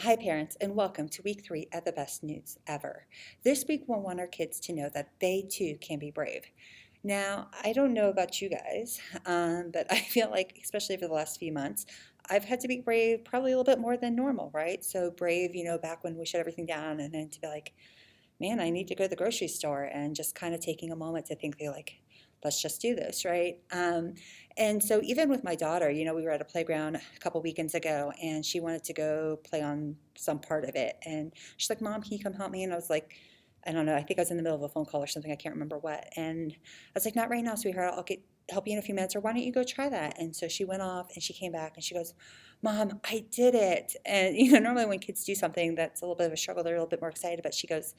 Hi, parents, and welcome to week 3 of the best news ever. This week, we'll want our kids to know that they too can be brave. Now, I don't know about you guys, but I feel like, especially for the last few months, I've had to be brave probably a little bit more than normal, right? So brave, back when we shut everything down, and then to be like, man, I need to go to the grocery store, and just kind of taking a moment to think, like, let's just do this, right? And so even with my daughter, we were at a playground a couple weekends ago, and she wanted to go play on some part of it, and she's like, "Mom, can you come help me?" And I was like, I don't know, I think I was in the middle of a phone call or something, I can't remember what. And I was like, "Not right now, sweetheart. I'll get help you in a few minutes, or why don't you go try that?" And so she went off, and she came back, and she goes, "Mom, I did it." And normally when kids do something that's a little bit of a struggle, they're a little bit more excited, but she goes,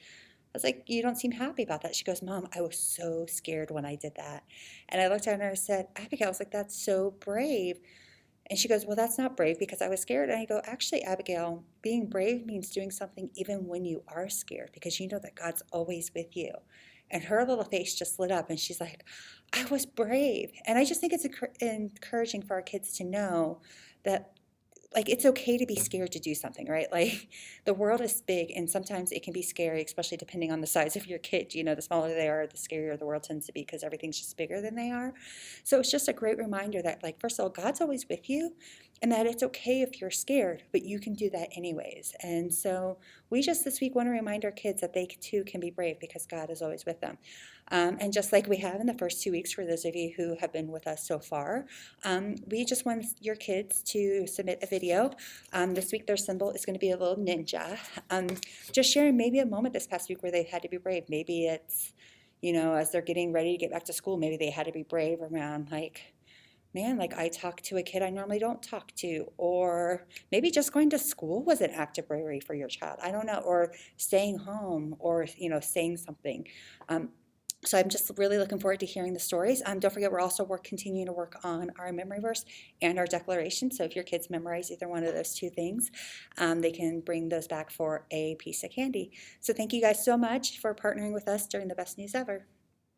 I was like, "You don't seem happy about that." She goes, "Mom, I was so scared when I did that." And I looked at her and I said, "Abigail," I was like, "that's so brave." And she goes, "Well, that's not brave because I was scared." And I go, "Actually, Abigail, being brave means doing something even when you are scared because you know that God's always with you." And her little face just lit up and she's like, "I was brave." And I just think it's encouraging for our kids to know that, like, it's okay to be scared to do something, right? Like, the world is big and sometimes it can be scary, especially depending on the size of your kid. The smaller they are, the scarier the world tends to be because everything's just bigger than they are. So it's just a great reminder that, like, first of all, God's always with you and that it's okay if you're scared, but you can do that anyways. And so we just this week want to remind our kids that they too can be brave because God is always with them. And just like we have in the first 2 weeks, for those of you who have been with us so far, we just want your kids to submit a video. This week, their symbol is going to be a little ninja. Um, just sharing maybe a moment this past week where they had to be brave. Maybe it's, as they're getting ready to get back to school, maybe they had to be brave around, like, man, like, I talked to a kid I normally don't talk to. Or maybe just going to school was an act of bravery for your child. I don't know. Or staying home or, saying something. Um, so I'm just really looking forward to hearing the stories. Don't forget, we're also continuing to work on our memory verse and our declaration. So if your kids memorize either one of those two things, they can bring those back for a piece of candy. So thank you guys so much for partnering with us during the best news ever.